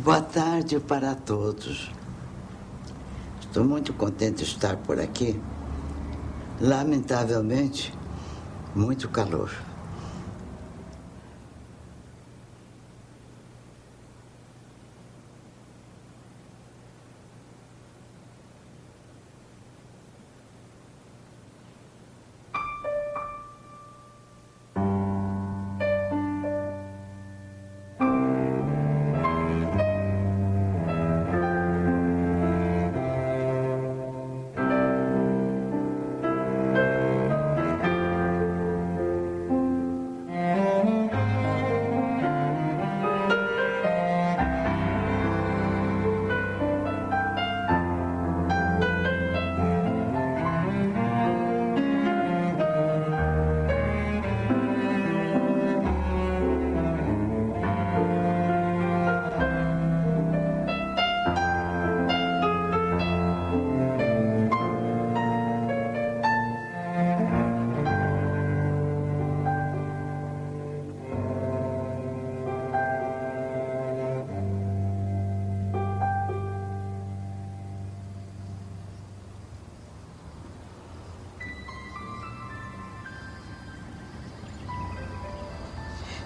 Boa tarde para todos. Estou muito contente de estar por aqui. Lamentavelmente, muito calor.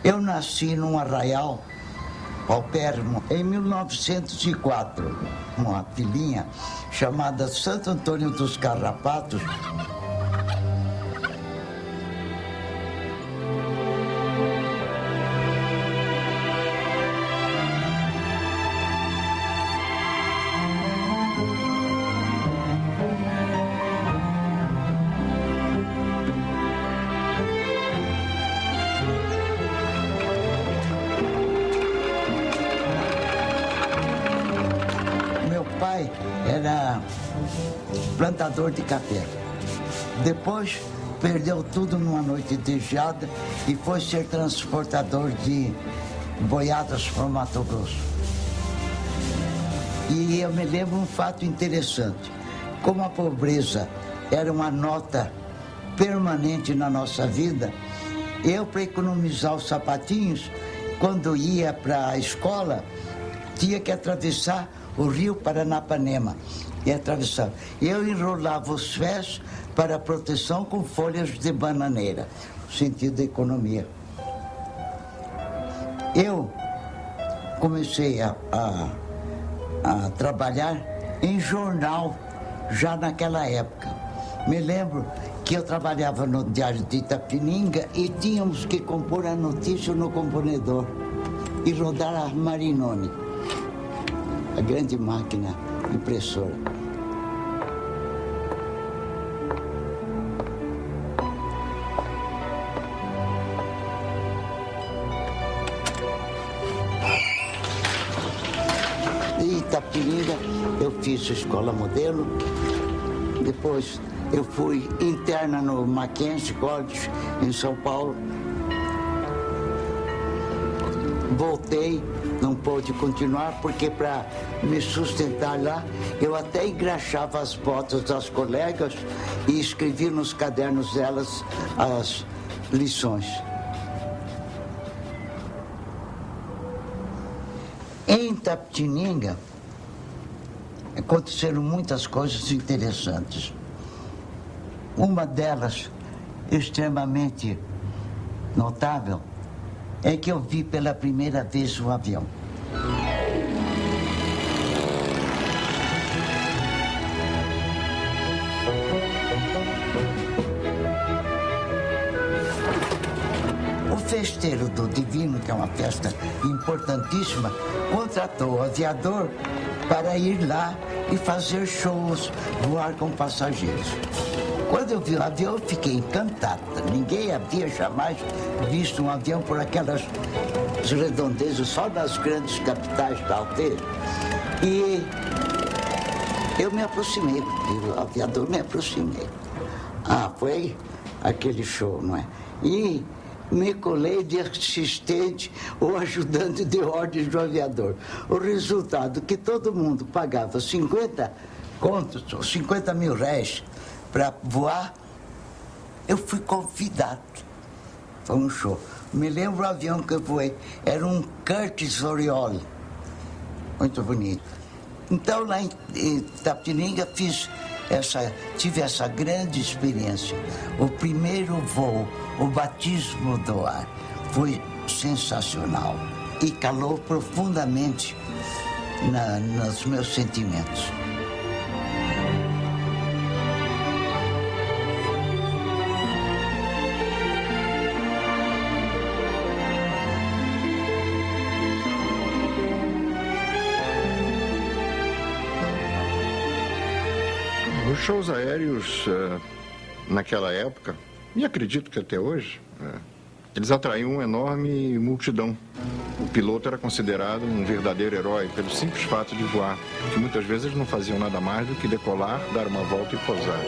Eu nasci num arraial paupérrimo em 1904, uma vilinha chamada Santo Antônio dos Carrapatos. Era plantador de café. Depois perdeu tudo numa noite de geada e foi ser transportador de boiadas para o Mato Grosso. E eu me lembro um fato interessante. Como a pobreza era uma nota permanente na nossa vida, eu, para economizar os sapatinhos, quando ia para a escola, tinha que atravessar o rio Paranapanema e atravessava. Eu enrolava os pés para proteção com folhas de bananeira, no sentido da economia. Eu comecei a trabalhar em jornal já naquela época. Me lembro que eu trabalhava no Diário de Itapetininga e tínhamos que compor a notícia no componedor e rodar a Marinoni, a grande máquina impressora. Em Itapetininga eu fiz a escola modelo, depois eu fui interna no Mackenzie College em São Paulo. Voltei, não pude continuar, porque para me sustentar lá, eu até engraxava as botas das colegas e escrevia nos cadernos delas as lições. Em Itapetininga, aconteceram muitas coisas interessantes. Uma delas, extremamente notável, é que eu vi pela primeira vez o avião. O festeiro do Divino, que é uma festa importantíssima, contratou o aviador para ir lá e fazer shows, voar com passageiros. Quando eu vi o avião, eu fiquei encantada. Ninguém havia jamais visto um avião por aquelas redondezas, só nas grandes capitais da aldeia. E eu me aproximei, o aviador me aproximei. Foi aquele show, não é? E me colei de assistente ou ajudante de ordens do aviador. O resultado que todo mundo pagava 50 contos, ou 50 mil réis, para voar, eu fui convidado. Foi um show. Me lembro o avião que eu voei, era um Curtiss Oriole. muito bonito. Então, lá em Itapetininga, tive essa grande experiência. O primeiro voo, o batismo do ar, foi sensacional e calou profundamente nos meus sentimentos. Os shows aéreos, naquela época, e acredito que até hoje, eles atraíam uma enorme multidão. O piloto era considerado um verdadeiro herói pelo simples fato de voar, que muitas vezes não faziam nada mais do que decolar, dar uma volta e pousar.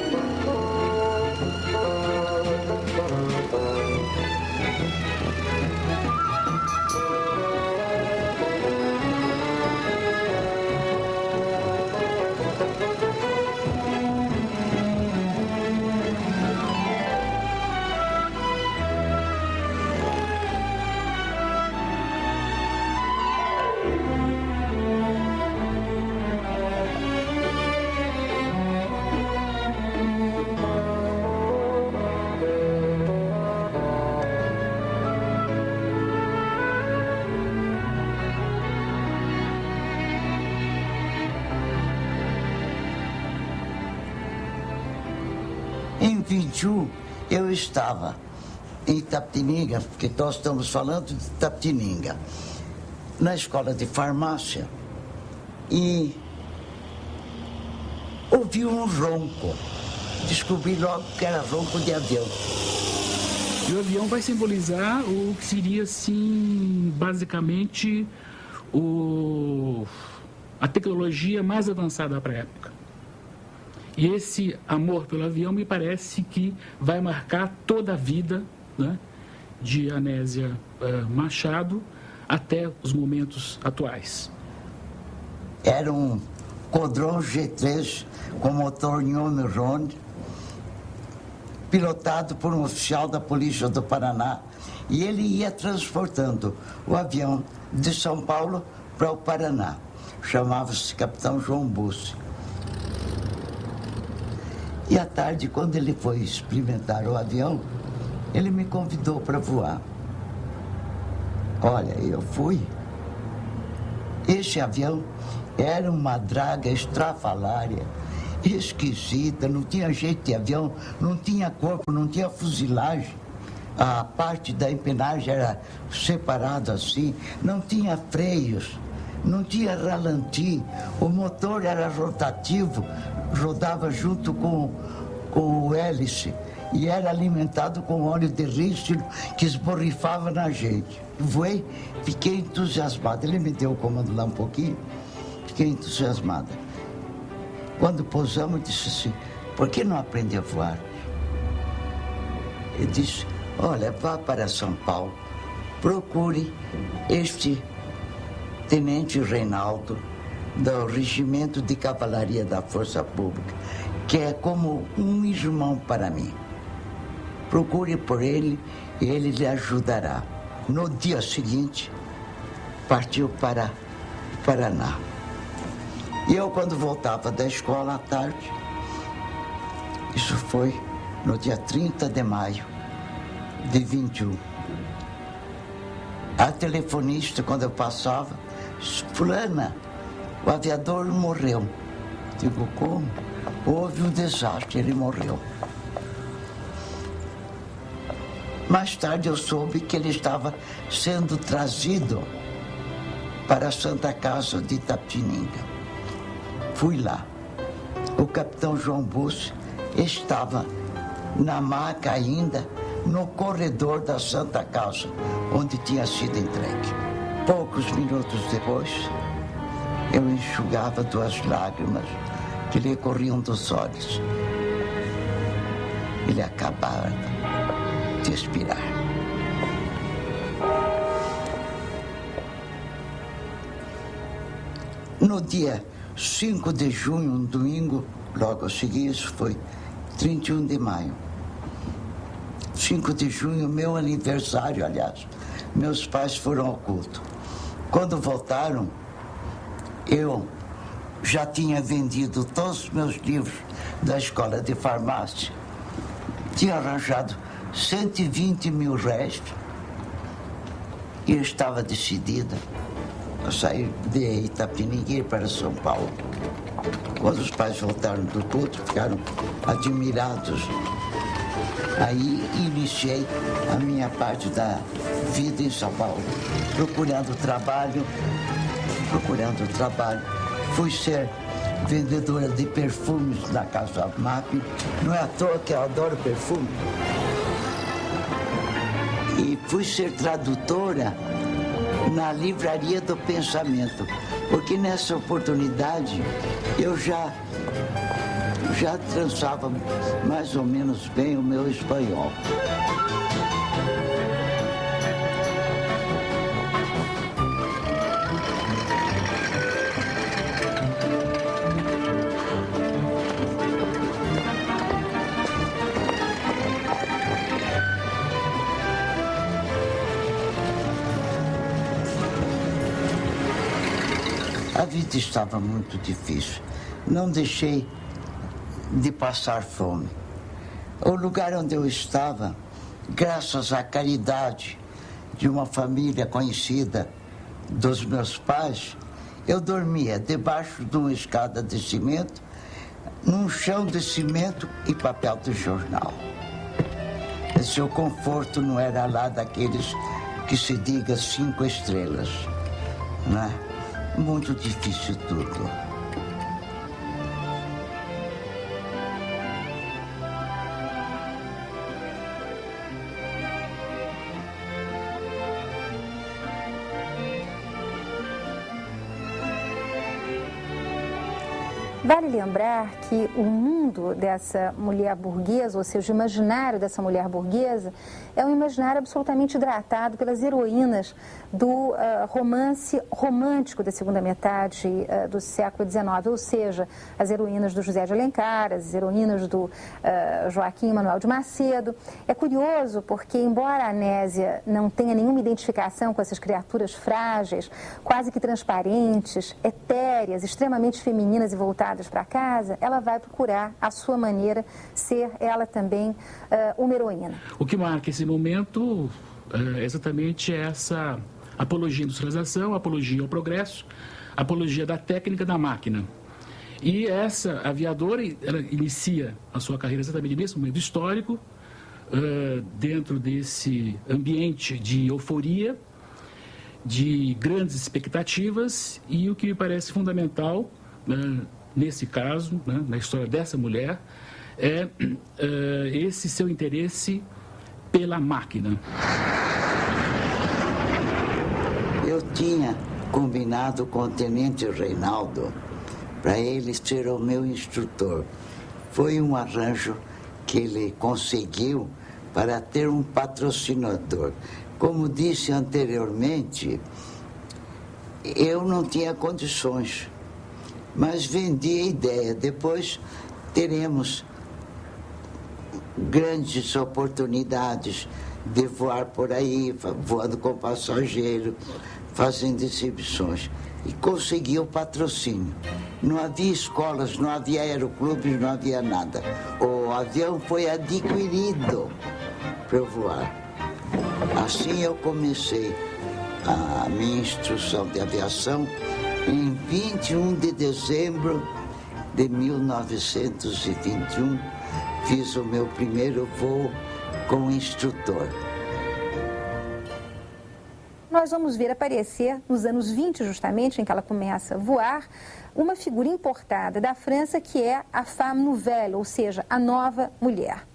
Em 21, eu estava em Itapetininga, porque nós estamos falando de Itapetininga, na escola de farmácia, e ouvi um ronco. Descobri logo que era ronco de avião. E o avião vai simbolizar o que seria, assim, basicamente, a tecnologia mais avançada para a época. E esse amor pelo avião me parece que vai marcar toda a vida, né, de Anésia Machado até os momentos atuais. Era um Caudron G3 com motor Newman, pilotado por um oficial da Polícia do Paraná. E ele ia transportando o avião de São Paulo para o Paraná. Chamava-se Capitão João Bussi. E à tarde, quando ele foi experimentar o avião, ele me convidou para voar. Olha, eu fui. Esse avião era uma draga estrafalária, esquisita, não tinha jeito de avião, não tinha corpo, não tinha fuzilagem. A parte da empenagem era separada assim, não tinha freios, não tinha ralanti, o motor era rotativo, rodava junto com o hélice e era alimentado com óleo de rícino que esborrifava na gente. Voei, fiquei entusiasmada. Ele me deu o comando lá um pouquinho, fiquei entusiasmada. Quando pousamos, disse assim, por que não aprende a voar? Ele disse, olha, vá para São Paulo, procure este Tenente Reinaldo, do Regimento de Cavalaria da Força Pública, que é como um irmão para mim. Procure por ele e ele lhe ajudará. No dia seguinte, partiu para Paraná. E eu, quando voltava da escola à tarde, isso foi no dia 30 de maio de 21. A telefonista, quando eu passava, disse, fulana, o aviador morreu. Digo, como? Houve um desastre, ele morreu. Mais tarde eu soube que ele estava sendo trazido para a Santa Casa de Itapetininga. Fui lá. O capitão João Bussi estava na maca ainda, no corredor da Santa Casa, onde tinha sido entregue. Poucos minutos depois, eu enxugava 2 lágrimas que lhe corriam dos olhos. Ele acabava de expirar. No dia 5 de junho, um domingo, logo a seguir, isso foi 31 de maio. 5 de junho, meu aniversário, aliás. Meus pais foram ao culto. Quando voltaram, Eu já tinha vendido todos os meus livros da escola de farmácia. Tinha arranjado 120 mil réis e eu estava decidida a sair de Itapemirim para São Paulo. Quando os pais voltaram do culto, ficaram admirados. Aí iniciei a minha parte da vida em São Paulo, procurando trabalho. Fui ser vendedora de perfumes na Casa MAP. Não é à toa que eu adoro perfume. E fui ser tradutora na Livraria do Pensamento, porque nessa oportunidade eu já trançava mais ou menos bem o meu espanhol. A vida estava muito difícil. Não deixei de passar fome. O lugar onde eu estava, graças à caridade de uma família conhecida dos meus pais, eu dormia debaixo de uma escada de cimento, num chão de cimento e papel de jornal. Esse o conforto não era lá daqueles que se diga 5 estrelas, né? Muito difícil tudo. Vale lembrar que o mundo dessa mulher burguesa, ou seja, o imaginário dessa mulher burguesa, é um imaginário absolutamente hidratado pelas heroínas do romance romântico da segunda metade do século XIX, ou seja, as heroínas do José de Alencar, as heroínas do Joaquim Manuel de Macedo. É curioso porque, embora a Anésia não tenha nenhuma identificação com essas criaturas frágeis, quase que transparentes, etéreas, extremamente femininas e voltadas para casa, ela vai procurar, à sua maneira, ser ela também uma heroína. O que marca esse momento é exatamente essa apologia à industrialização, apologia ao progresso, apologia da técnica da máquina. E essa aviadora, ela inicia a sua carreira exatamente nesse momento histórico, dentro desse ambiente de euforia, de grandes expectativas, e o que me parece fundamental, nesse caso, na história dessa mulher, é esse seu interesse pela máquina. Eu tinha combinado com o Tenente Reinaldo para ele ser o meu instrutor. Foi um arranjo que ele conseguiu para ter um patrocinador. Como disse anteriormente, eu não tinha condições, mas vendi a ideia. Depois teremos grandes oportunidades de voar por aí, voando com passageiro, fazendo exibições. E consegui o patrocínio. Não havia escolas, não havia aeroclubes, não havia nada. O avião foi adquirido para eu voar. Assim eu comecei a minha instrução de aviação em 21 de dezembro de 1921. Fiz o meu primeiro voo com instrutor. Nós vamos ver aparecer, nos anos 20 justamente, em que ela começa a voar, uma figura importada da França que é a femme nouvelle, ou seja, a nova mulher.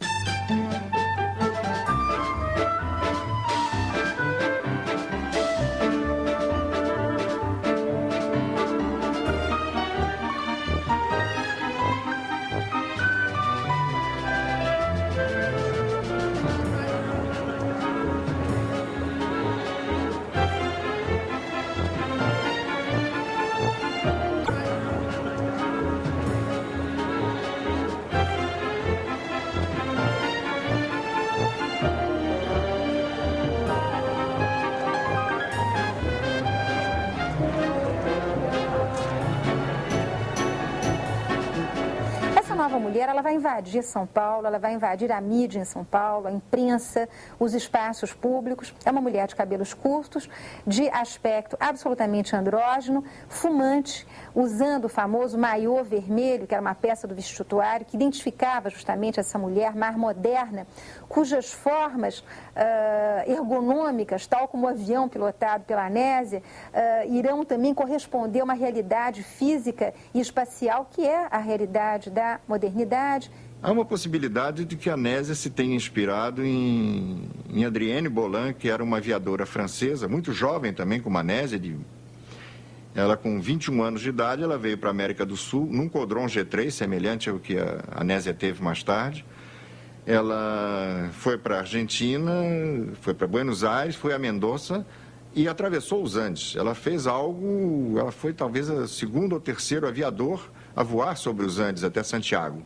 mulher, ela vai invadir São Paulo, ela vai invadir a mídia em São Paulo, a imprensa, os espaços públicos. É uma mulher de cabelos curtos, de aspecto absolutamente andrógeno, fumante, usando o famoso maiô vermelho, que era uma peça do vestuário que identificava justamente essa mulher mais moderna, cujas formas ergonômicas, tal como o avião pilotado pela Anésia, irão também corresponder a uma realidade física e espacial que é a realidade da modernidade. Há uma possibilidade de que a Anésia se tenha inspirado em Adrienne Bolan, que era uma aviadora francesa, muito jovem também, como a Anésia. Ela, com 21 anos de idade, ela veio para a América do Sul num Caudron G3, semelhante ao que a Anésia teve mais tarde. Ela foi para a Argentina, foi para Buenos Aires, foi a Mendoza e atravessou os Andes. Ela fez algo, ela foi talvez a segundo ou terceiro aviador a voar sobre os Andes até Santiago.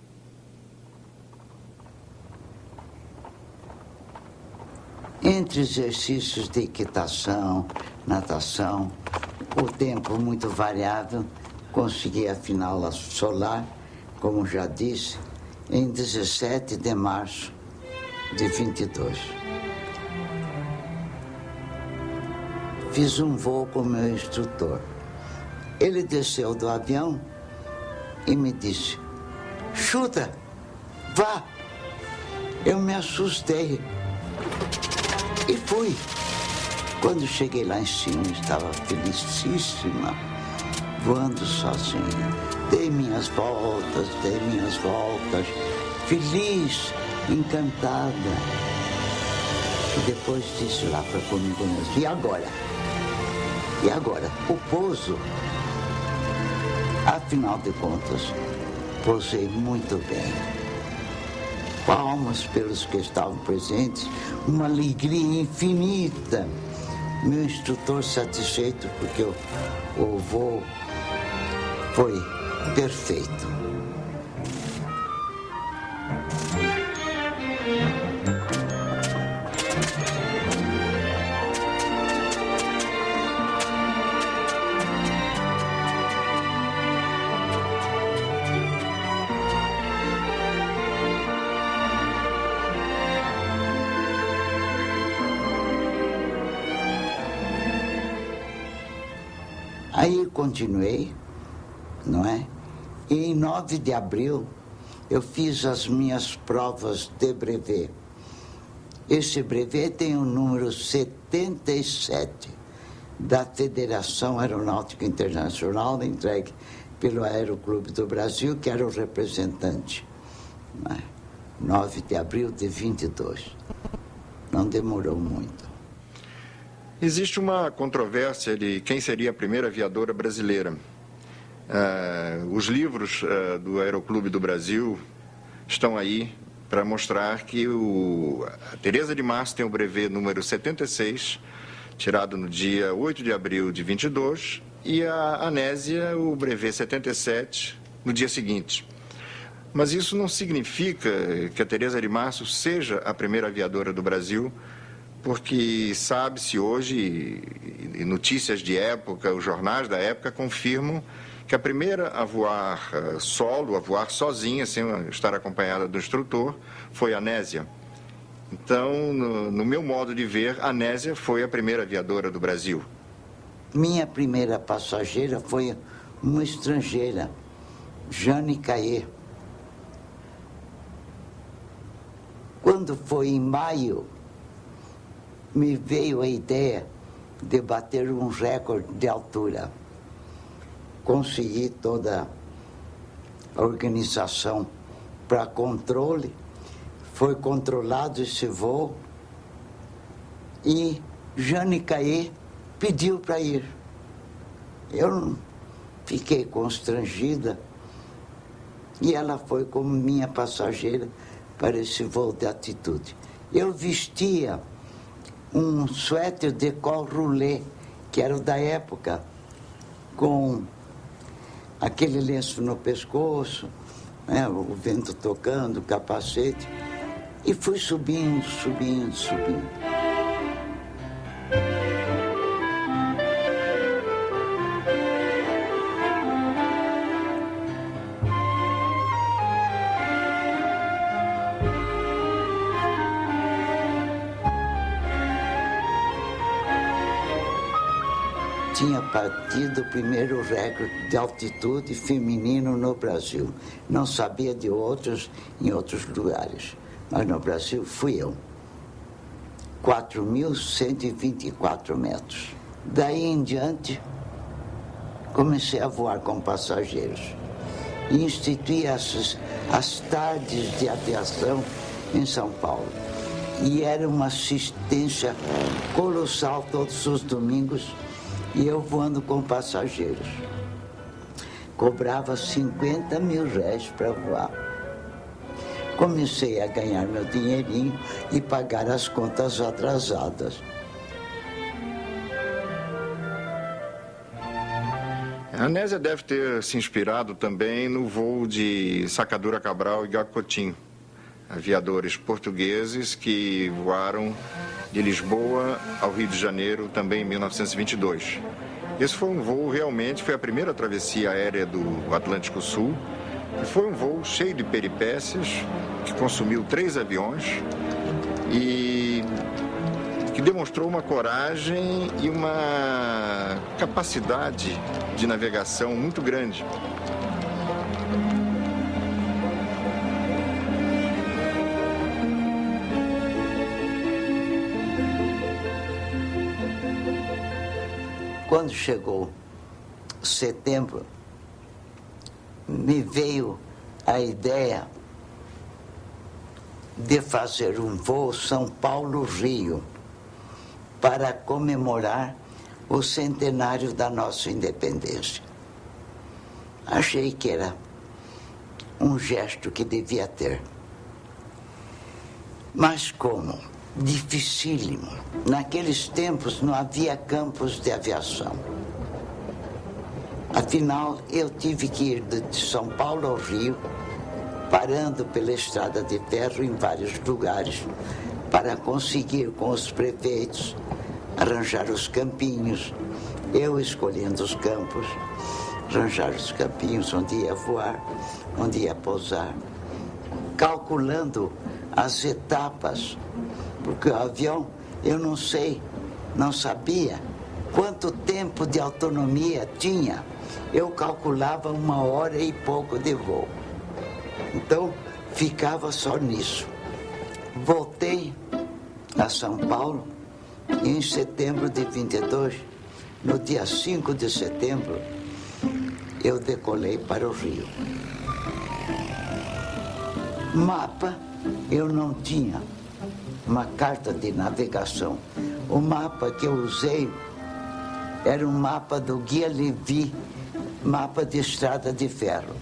Entre exercícios de equitação, natação, o tempo muito variável, consegui a final solar, como já disse, em 17 de março de 22. Fiz um voo com o meu instrutor. Ele desceu do avião e me disse: chuta, vá. Eu me assustei e fui. Quando cheguei lá em cima, estava felicíssima, voando sozinha. Dei minhas voltas, feliz, encantada. E depois disse lá para comigo mesmo: e agora? E agora? O pouso? Afinal de contas, pousei muito bem. Palmas pelos que estavam presentes, uma alegria infinita. Meu instrutor satisfeito porque o voo foi perfeito. Aí continuei, não é? E em 9 de abril eu fiz as minhas provas de brevet. Esse brevet tem o número 77 da Federação Aeronáutica Internacional, entregue pelo Aeroclube do Brasil, que era o representante. Não é? 9 de abril de 22. Não demorou muito. Existe uma controvérsia de quem seria a primeira aviadora brasileira. Os livros do Aeroclube do Brasil estão aí para mostrar que a Teresa de Março tem o brevet número 76, tirado no dia 8 de abril de 22, e a Anésia o brevet 77 no dia seguinte. Mas isso não significa que a Teresa de Março seja a primeira aviadora do Brasil, porque sabe-se hoje, e notícias de época, os jornais da época confirmam que a primeira a voar solo, a voar sozinha, sem estar acompanhada do instrutor, foi a Anésia. Então, no meu modo de ver, a Anésia foi a primeira aviadora do Brasil. Minha primeira passageira foi uma estrangeira, Jane Caê. Quando foi em maio, me veio a ideia de bater um recorde de altura. Consegui toda a organização para controle, foi controlado esse voo e Jane Caê pediu para ir. Eu fiquei constrangida e ela foi como minha passageira para esse voo de altitude. Eu vestia um suéter de col roulé, que era o da época, com aquele lenço no pescoço, né, o vento tocando, o capacete, e fui subindo. tinha batido o primeiro recorde de altitude feminino no Brasil. Não sabia de outros em outros lugares, mas no Brasil fui eu. 4.124 metros. Daí em diante, comecei a voar com passageiros. E instituí as tardes de aviação em São Paulo. E era uma assistência colossal todos os domingos, e eu voando com passageiros. Cobrava 50 mil réis para voar. Comecei a ganhar meu dinheirinho e pagar as contas atrasadas. A Nésia deve ter se inspirado também no voo de Sacadura Cabral e Gacotinho, aviadores portugueses que voaram de Lisboa ao Rio de Janeiro também em 1922. Esse foi um voo realmente, foi a primeira travessia aérea do Atlântico Sul, e foi um voo cheio de peripécias, que consumiu 3 aviões e que demonstrou uma coragem e uma capacidade de navegação muito grande. Quando chegou setembro, me veio a ideia de fazer um voo São Paulo-Rio para comemorar o centenário da nossa independência. Achei que era um gesto que devia ter. Mas como? Dificílimo. Naqueles tempos não havia campos de aviação. Afinal, eu tive que ir de São Paulo ao Rio, parando pela estrada de ferro em vários lugares, para conseguir com os prefeitos arranjar os campinhos, eu escolhendo os campos, arranjar os campinhos onde ia voar, onde ia pousar, calculando as etapas, porque o avião, eu não sabia quanto tempo de autonomia tinha. Eu calculava 1 hora e pouco de voo. Então, ficava só nisso. Voltei a São Paulo e em setembro de 22, no dia 5 de setembro, eu decolei para o Rio. Mapa eu não tinha, uma carta de navegação. O mapa que eu usei era um mapa do Guia Levi, mapa de estrada de ferro.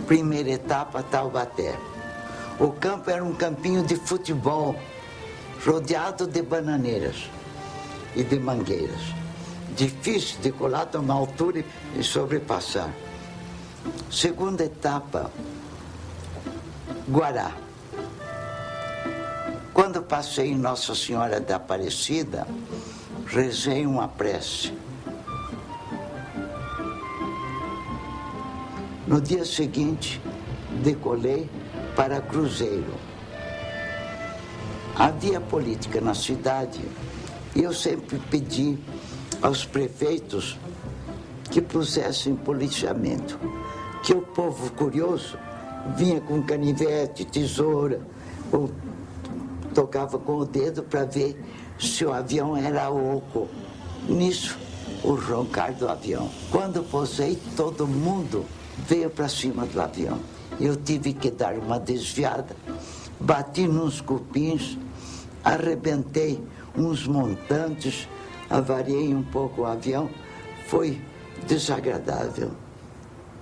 Primeira etapa, Taubaté. O campo era um campinho de futebol, rodeado de bananeiras e de mangueiras. Difícil de colar a uma altura e sobrepassar. Segunda etapa, Guará. Quando passei em Nossa Senhora da Aparecida, rezei uma prece. No dia seguinte, decolei para Cruzeiro. Havia política na cidade e eu sempre pedi aos prefeitos que pusessem policiamento, que o povo curioso vinha com canivete, tesoura, ou tocava com o dedo para ver se o avião era oco. Nisso, o roncar do avião. Quando pousei, todo mundo veio para cima do avião. Eu tive que dar uma desviada, bati nos cupins, arrebentei uns montantes, avariei um pouco o avião, foi desagradável.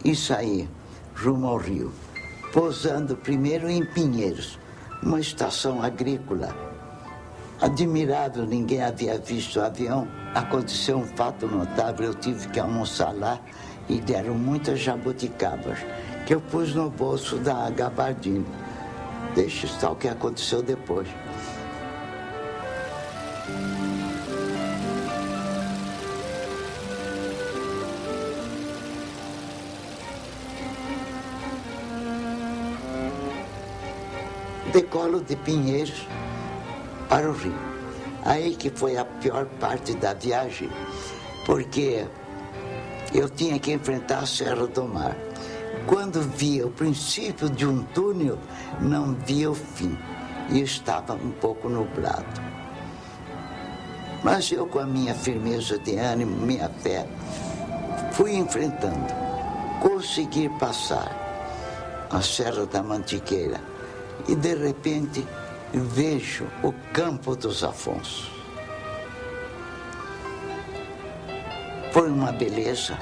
E saí rumo ao Rio, pousando primeiro em Pinheiros, uma estação agrícola. Admirável, ninguém havia visto o avião. Aconteceu um fato notável, eu tive que almoçar lá e deram muitas jabuticabas, que eu pus no bolso da gabardina. Deixa estar o que aconteceu depois. Decolo de Pinheiros para o Rio. Aí que foi a pior parte da viagem, porque eu tinha que enfrentar a Serra do Mar. Quando via o princípio de um túnel, não via o fim e estava um pouco nublado. Mas eu, com a minha firmeza de ânimo, minha fé, fui enfrentando. Consegui passar a Serra da Mantiqueira e, de repente, vejo o Campo dos Afonsos. Foi uma beleza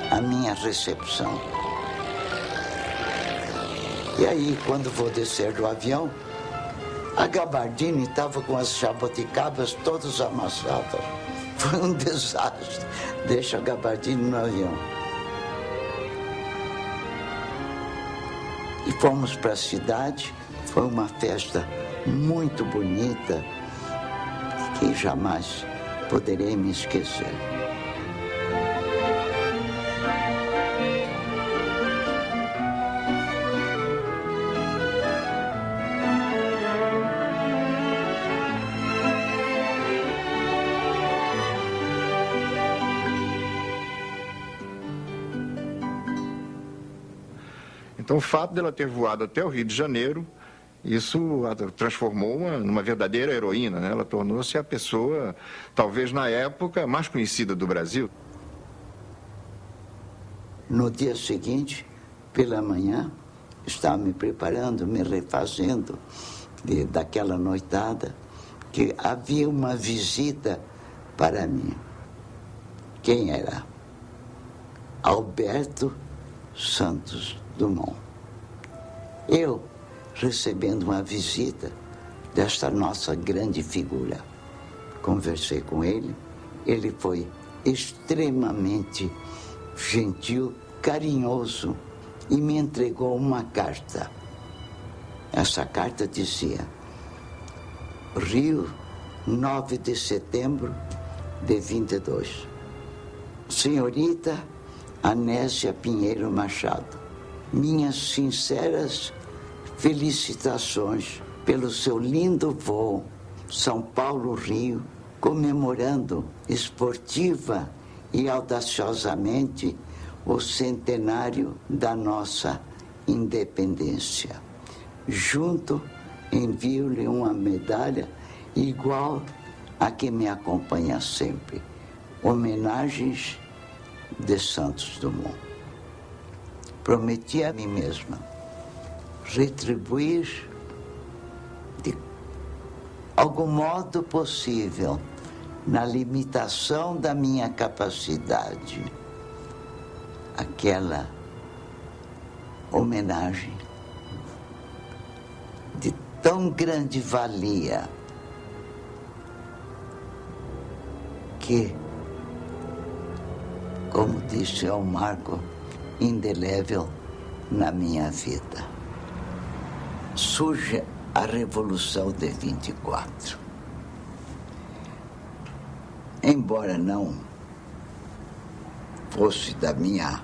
a minha recepção. E aí, quando vou descer do avião, a gabardine estava com as jabuticabas todas amassadas. Foi um desastre. Deixa a gabardine no avião. E fomos para a cidade. Foi uma festa muito bonita que jamais poderei me esquecer. Então, o fato dela ter voado até o Rio de Janeiro, isso a transformou numa verdadeira heroína, né? Ela tornou-se a pessoa, talvez na época, mais conhecida do Brasil. No dia seguinte, pela manhã, estava me preparando, me refazendo daquela noitada, que havia uma visita para mim. Quem era? Alberto Santos Dumont. Eu, recebendo uma visita desta nossa grande figura, conversei com ele, ele foi extremamente gentil, carinhoso e me entregou uma carta. Essa carta dizia: Rio, 9 de setembro de 22. Senhorita Anésia Pinheiro Machado, minhas sinceras felicitações pelo seu lindo voo São Paulo-Rio, comemorando esportiva e audaciosamente o centenário da nossa independência. Junto, envio-lhe uma medalha igual a que me acompanha sempre. Homenagens de Santos Dumont. Prometi a mim mesma retribuir de algum modo possível, na limitação da minha capacidade, aquela homenagem de tão grande valia que, como disse, é um marco indelével na minha vida. Surge a Revolução de 24. Embora não fosse da minha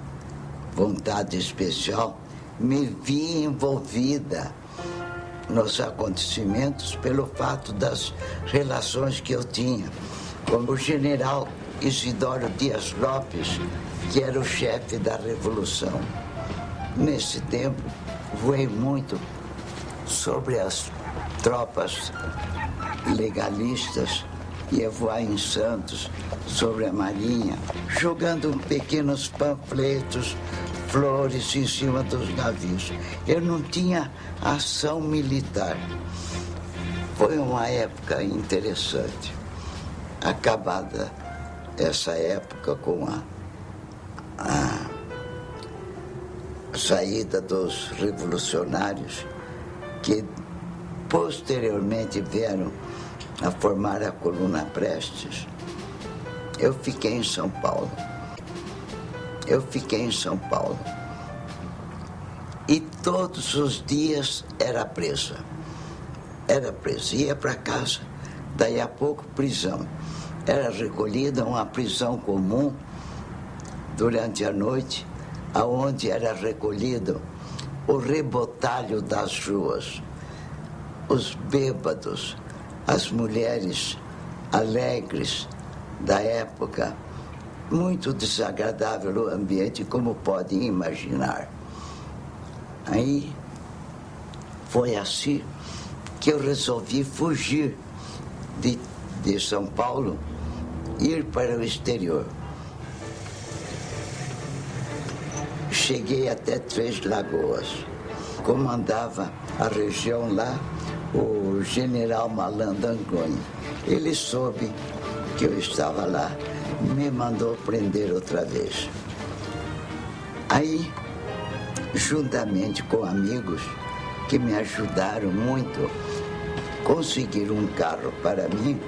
vontade especial, me vi envolvida nos acontecimentos pelo fato das relações que eu tinha com o general Isidoro Dias Lopes, que era o chefe da Revolução. Nesse tempo, voei muito sobre as tropas legalistas, ia voar em Santos, sobre a Marinha, jogando pequenos panfletos, flores em cima dos navios. Eu não tinha ação militar. Foi uma época interessante. Acabada essa época com a saída dos revolucionários, que posteriormente vieram a formar a Coluna Prestes, eu fiquei em São Paulo. E todos os dias era presa. Ia para casa, daí a pouco prisão. Era recolhida a uma prisão comum durante a noite, aonde era recolhido o rebotalho das ruas, os bêbados, as mulheres alegres da época. Muito desagradável o ambiente, como podem imaginar. Aí foi assim que eu resolvi fugir de São Paulo, ir para o exterior. Cheguei até Três Lagoas. Comandava a região lá o general Malan d'Angonha. Ele soube que eu estava lá, me mandou prender outra vez. Aí, juntamente com amigos que me ajudaram muito, conseguiram um carro para mim,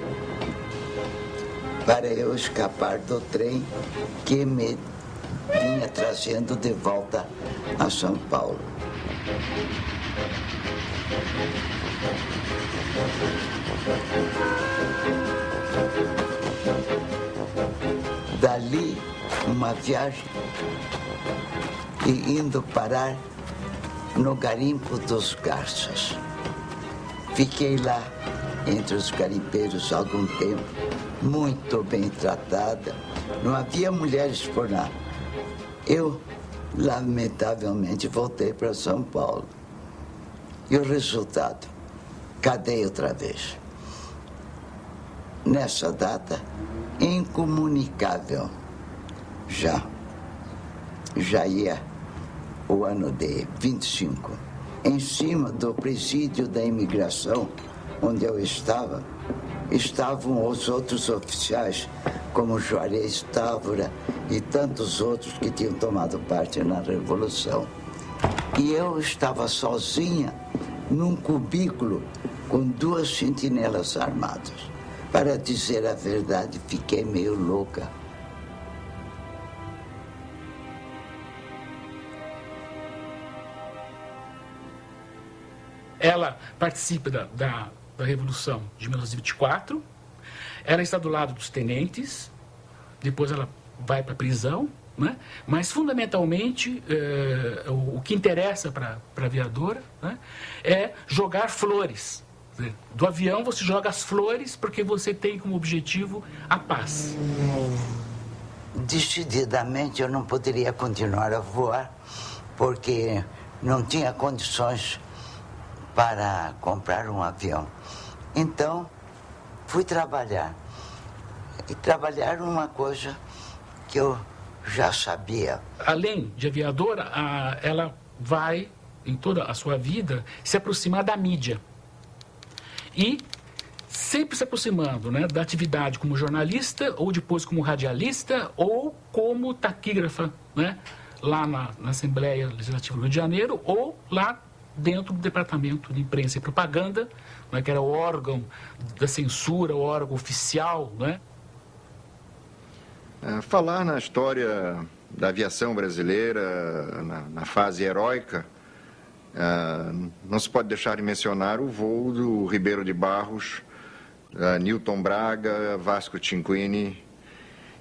para eu escapar do trem que me vinha trazendo de volta a São Paulo. Dali, uma viagem e indo parar no garimpo dos Garças. Fiquei lá entre os garimpeiros algum tempo, muito bem tratada. Não havia mulheres por lá. Eu, lamentavelmente, voltei para São Paulo. E o resultado? Cadeia outra vez. Nessa data, incomunicável. Já ia o ano de 25. Em cima do presídio da imigração, onde eu estava, estavam os outros oficiais, como Juarez Távora e tantos outros que tinham tomado parte na Revolução. E eu estava sozinha num cubículo com 2 sentinelas armadas. Para dizer a verdade, fiquei meio louca. Ela participa da Revolução de 1924, ela está do lado dos tenentes, depois ela vai para a prisão, né? Mas fundamentalmente o que interessa para a aviadora, né, é jogar flores. Do avião você joga as flores porque você tem como objetivo a paz. Decididamente eu não poderia continuar a voar porque não tinha condições para comprar um avião. Então, fui trabalhar. E trabalhar numa coisa que eu já sabia. Além de aviadora, ela vai, em toda a sua vida, se aproximar da mídia. E sempre se aproximando, né, da atividade como jornalista, ou depois como radialista, ou como taquígrafa, né, lá na Assembleia Legislativa do Rio de Janeiro, ou lá dentro do Departamento de Imprensa e Propaganda, né, que era o órgão da censura, o órgão oficial, né? Falar na história da aviação brasileira, na fase heróica, não se pode deixar de mencionar o voo do Ribeiro de Barros, Newton Braga, Vasco Cinquini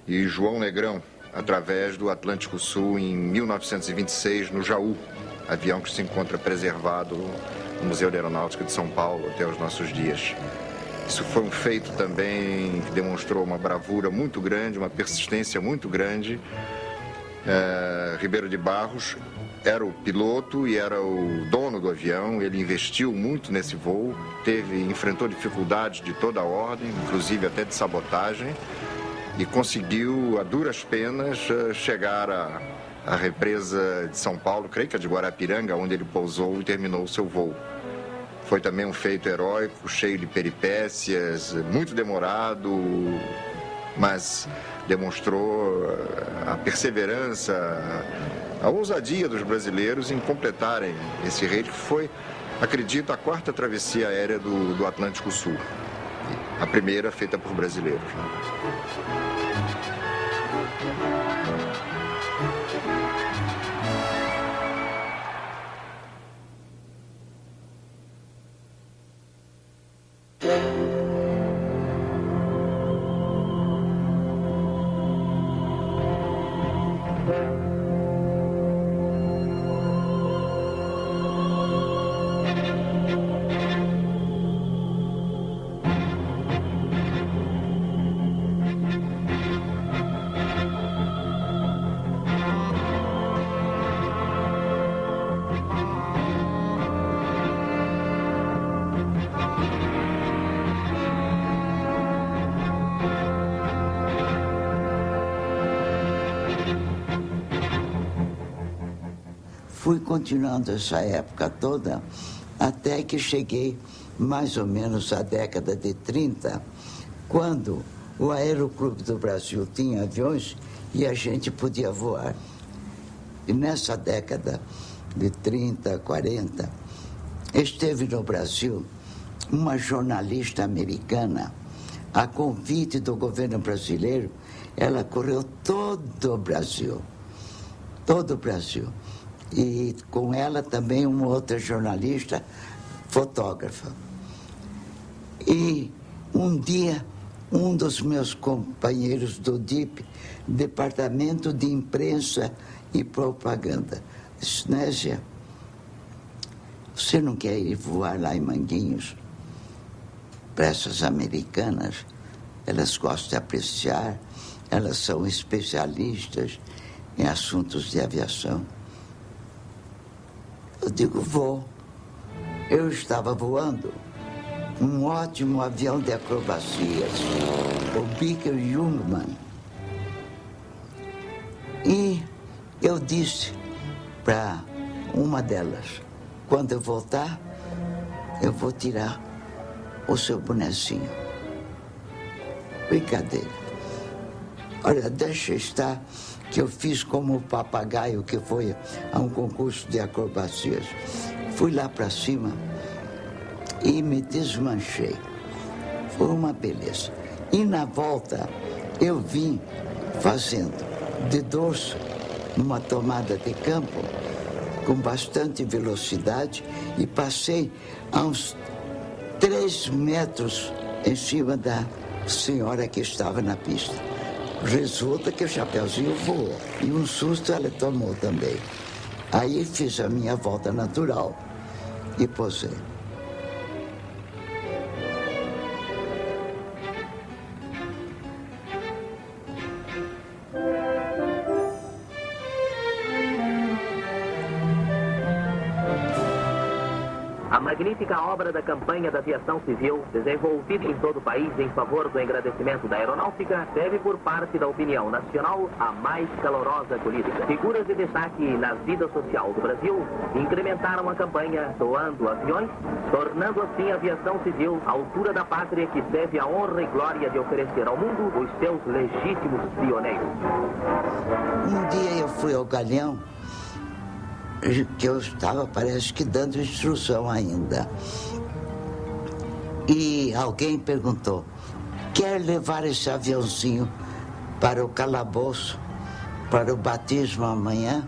e João Negrão, através do Atlântico Sul em 1926, no Jaú, avião que se encontra preservado no Museu de Aeronáutica de São Paulo até os nossos dias. Isso foi um feito também que demonstrou uma bravura muito grande, uma persistência muito grande. Ribeiro de Barros era o piloto e era o dono do avião, ele investiu muito nesse voo, enfrentou dificuldades de toda a ordem, inclusive até de sabotagem, e conseguiu, a duras penas, chegar à represa de São Paulo, creio que é de Guarapiranga, onde ele pousou e terminou o seu voo. Foi também um feito heróico, cheio de peripécias, muito demorado, mas demonstrou a perseverança, a ousadia dos brasileiros em completarem esse rei, que foi, acredito, a 4ª travessia aérea do Atlântico Sul. A primeira feita por brasileiros. fui continuando essa época toda, até que cheguei mais ou menos à década de 30, quando o Aeroclube do Brasil tinha aviões e a gente podia voar. E nessa década de 30, 40, esteve no Brasil uma jornalista americana, a convite do governo brasileiro. Ela correu todo o Brasil, e com ela também uma outra jornalista, fotógrafa. E um dia, um dos meus companheiros do DIP, Departamento de Imprensa e Propaganda, disse: Nésia, você não quer ir voar lá em Manguinhos? Para essas americanas, elas gostam de apreciar, elas são especialistas em assuntos de aviação. Eu digo: vou. Eu estava voando um ótimo avião de acrobacias, o Beaker Jungmann. E eu disse para uma delas: quando eu voltar, eu vou tirar o seu bonezinho. Brincadeira. Olha, deixa estar que eu fiz como o papagaio que foi a um concurso de acrobacias. Fui lá para cima e me desmanchei. Foi uma beleza. E na volta eu vim fazendo de dorso numa tomada de campo com bastante velocidade e passei a uns 3 metros em cima da senhora que estava na pista. Resulta que o chapeuzinho voou e um susto ela tomou também. Aí fiz a minha volta natural e posei. A magnífica obra da campanha da aviação civil, desenvolvida em todo o país em favor do engrandecimento da aeronáutica, teve por parte da opinião nacional a mais calorosa acolhida. Figuras de destaque na vida social do Brasil incrementaram a campanha doando aviões, tornando assim a aviação civil à altura da pátria que teve a honra e glória de oferecer ao mundo os seus legítimos pioneiros. Um dia eu fui ao Galeão, que eu estava, parece que, dando instrução ainda. E alguém perguntou: quer levar esse aviãozinho para o calabouço, para o batismo amanhã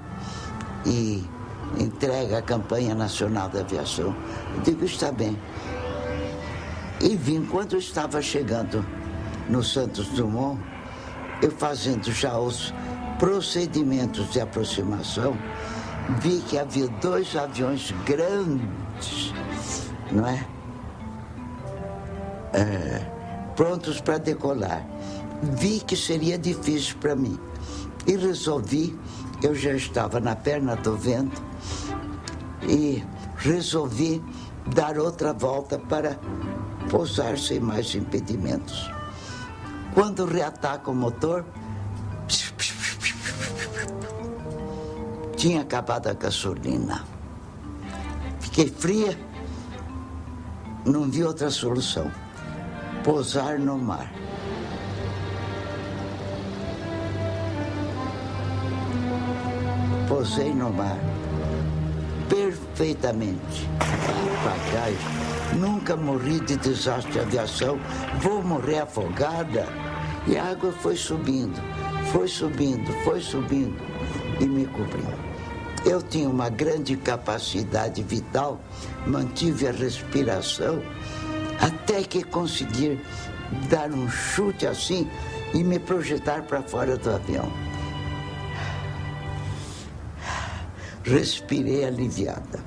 e entrega a campanha nacional da aviação? Eu digo: está bem. E vim, quando eu estava chegando no Santos Dumont, eu fazendo já os procedimentos de aproximação, vi que havia 2 aviões grandes, não é? Prontos para decolar. Vi que seria difícil para mim e resolvi, eu já estava na perna do vento, e resolvi dar outra volta para pousar sem mais impedimentos. Quando reataca o motor, tinha acabado a gasolina. Fiquei fria, não vi outra solução. Pousar no mar. Pousei no mar, perfeitamente. Papagaio, nunca morri de desastre de aviação, vou morrer afogada. E a água foi subindo e me cobriu. Eu tinha uma grande capacidade vital, mantive a respiração, até que consegui dar um chute assim e me projetar para fora do avião. Respirei aliviada.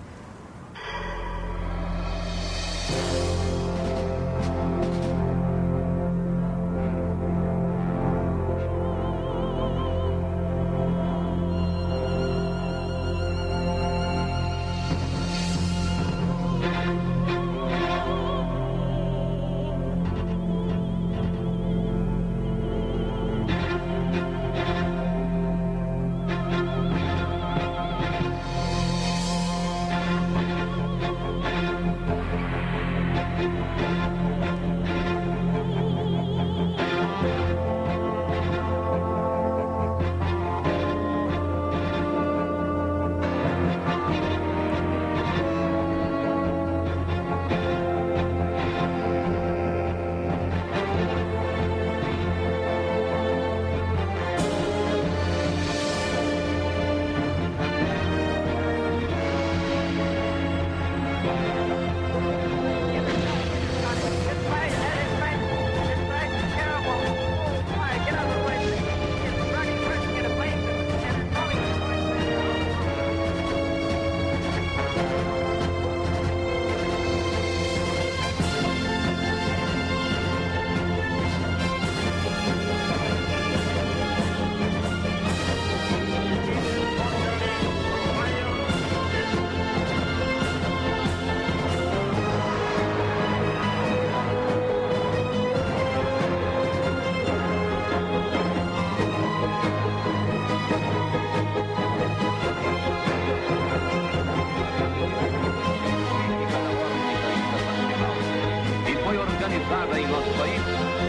organizada em nosso país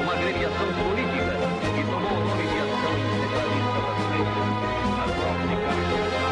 uma agremiação política que tomou o nome de Ação Integralista Brasileira, a qual se caracterizava.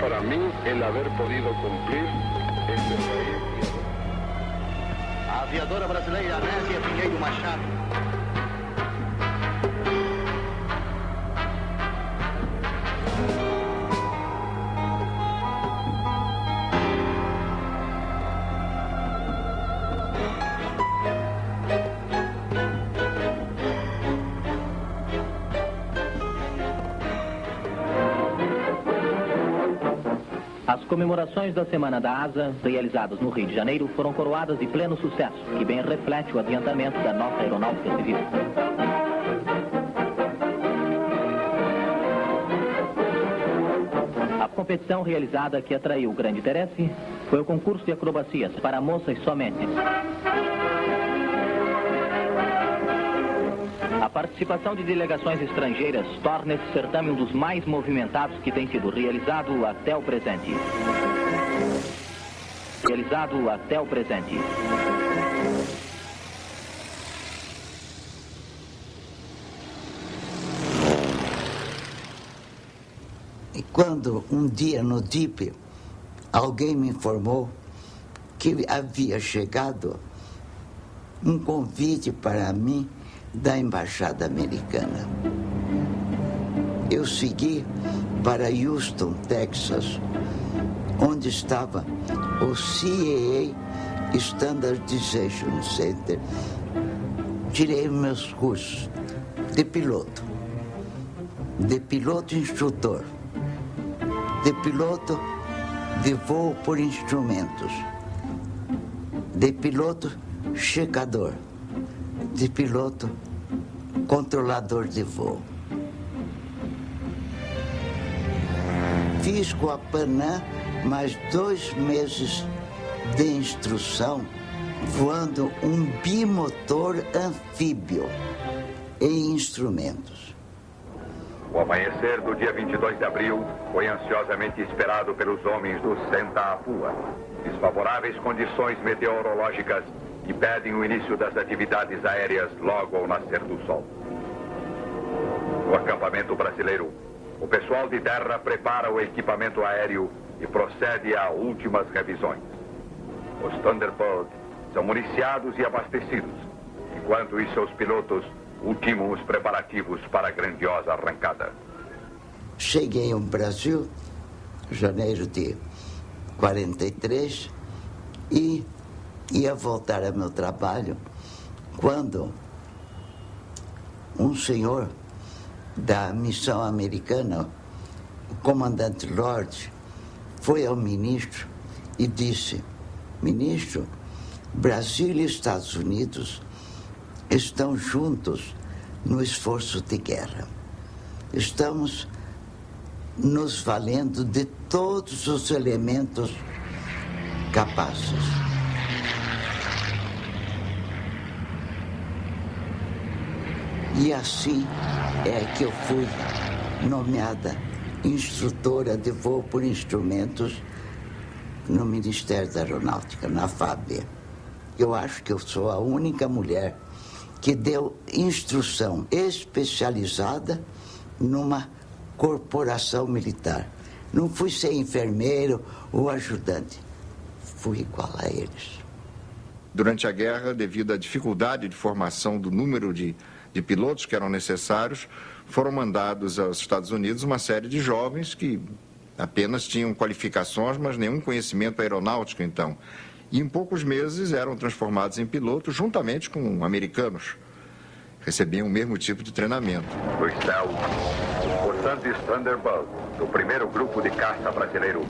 Para mí, el haber podido cumplir este A aviadora brasileira Anésia Pinheiro Machado. As comemorações da Semana da Asa, realizadas no Rio de Janeiro, foram coroadas de pleno sucesso, que bem reflete o adiantamento da nossa aeronáutica civil. A competição realizada que atraiu grande interesse foi o concurso de acrobacias para moças somente. A participação de delegações estrangeiras torna esse certame um dos mais movimentados que tem sido realizado até o presente. E quando um dia no DIP, alguém me informou que havia chegado um convite para mim da Embaixada Americana. Eu segui para Houston, Texas, onde estava o CAA Standardization Center. Tirei meus cursos de piloto instrutor, de piloto de voo por instrumentos, de piloto checador, de piloto controlador de voo. Fiz com a Panam mais 2 meses de instrução voando um bimotor anfíbio em instrumentos. O amanhecer do dia 22 de abril foi ansiosamente esperado pelos homens do Santa Apua. Desfavoráveis condições meteorológicas impedem o início das atividades aéreas logo ao nascer do sol. No acampamento brasileiro, o pessoal de terra prepara o equipamento aéreo e procede a últimas revisões. Os Thunderbird são municiados e abastecidos, enquanto os seus pilotos ultimam os preparativos para a grandiosa arrancada. Cheguei ao Brasil, janeiro de 43, e ia voltar ao meu trabalho quando um senhor da missão americana, o comandante Lord, foi ao ministro e disse: ministro, Brasil e Estados Unidos estão juntos no esforço de guerra. Estamos nos valendo de todos os elementos capazes. E assim é que eu fui nomeada instrutora de voo por instrumentos no Ministério da Aeronáutica, na FAB. Eu acho que eu sou a única mulher que deu instrução especializada numa corporação militar. Não fui ser enfermeiro ou ajudante, fui igual a eles. Durante a guerra, devido à dificuldade de formação do número de pilotos que eram necessários, foram mandados aos Estados Unidos uma série de jovens que apenas tinham qualificações, mas nenhum conhecimento aeronáutico, então. E em poucos meses eram transformados em pilotos juntamente com americanos. Recebiam o mesmo tipo de treinamento. Nos céus, os forçantes Thunderbird, do primeiro grupo de caça brasileiro,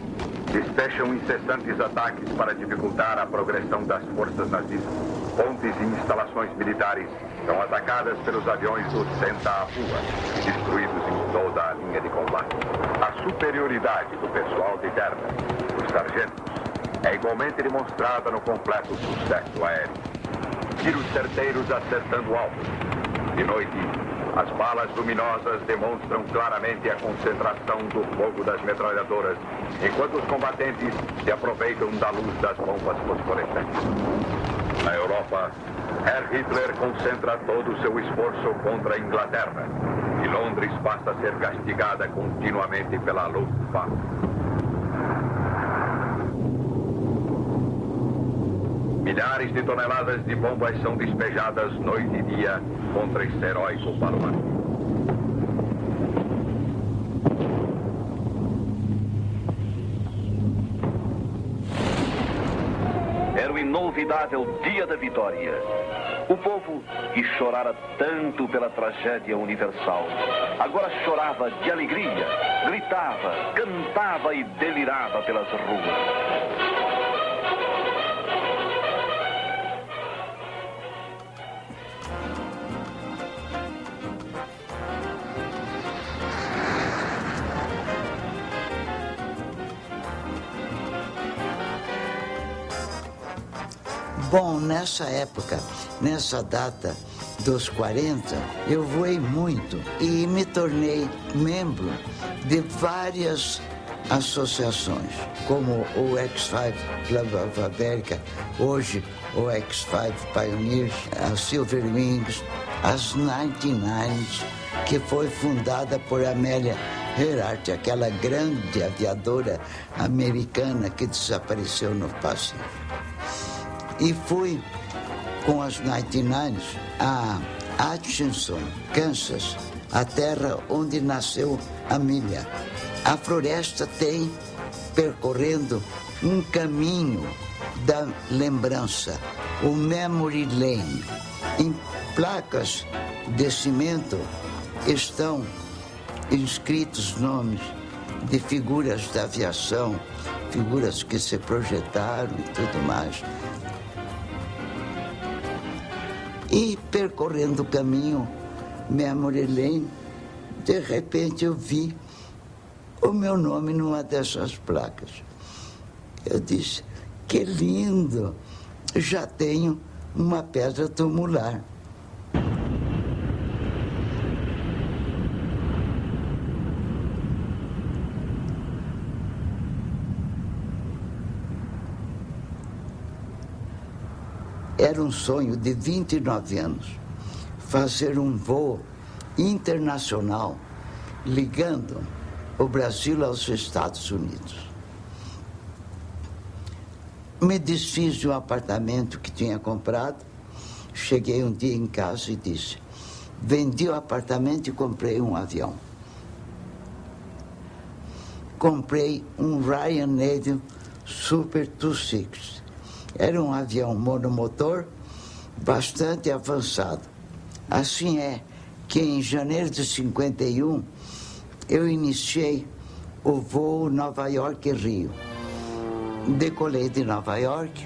despecham incessantes ataques para dificultar a progressão das forças nazistas. Pontes e instalações militares são atacadas pelos aviões do Santa Apua e destruídos em toda a linha de combate. A superioridade do pessoal de terra, dos sargentos, é igualmente demonstrada no completo sucesso aéreo. Tiros certeiros acertando alvos. De noite, as balas luminosas demonstram claramente a concentração do fogo das metralhadoras, enquanto os combatentes se aproveitam da luz das bombas fosforescentes. Na Europa, Herr Hitler concentra todo o seu esforço contra a Inglaterra, e Londres passa a ser castigada continuamente pela Luftwaffe. Milhares de toneladas de bombas são despejadas noite e dia contra esse heróico baluarte. Era o inovidável dia da vitória. O povo, que chorara tanto pela tragédia universal, agora chorava de alegria, gritava, cantava e delirava pelas ruas. Bom, nessa época, nessa data dos 40, eu voei muito e me tornei membro de várias associações, como o X5 Club of America, hoje o X5 Pioneers, a Silver Wings, as 99s, que foi fundada por Amélia Earhart, aquela grande aviadora americana que desapareceu no Pacífico. E fui com as 99s a Atchison, Kansas, a terra onde nasceu a Milha. A floresta tem percorrendo um caminho da lembrança, o Memory Lane. Em placas de cimento estão inscritos nomes de figuras da aviação, figuras que se projetaram e tudo mais. E percorrendo o caminho Memory Lane, de repente eu vi o meu nome numa dessas placas. Eu disse, que lindo, já tenho uma pedra tumular. Era um sonho de 29 anos, fazer um voo internacional ligando o Brasil aos Estados Unidos. Me desfiz de um apartamento que tinha comprado, cheguei um dia em casa e disse, vendi o apartamento e comprei um avião. Comprei um Ryanair Super 26. Era um avião monomotor bastante avançado. Assim é que em janeiro de 51 eu iniciei o voo Nova York-Rio. Decolei de Nova York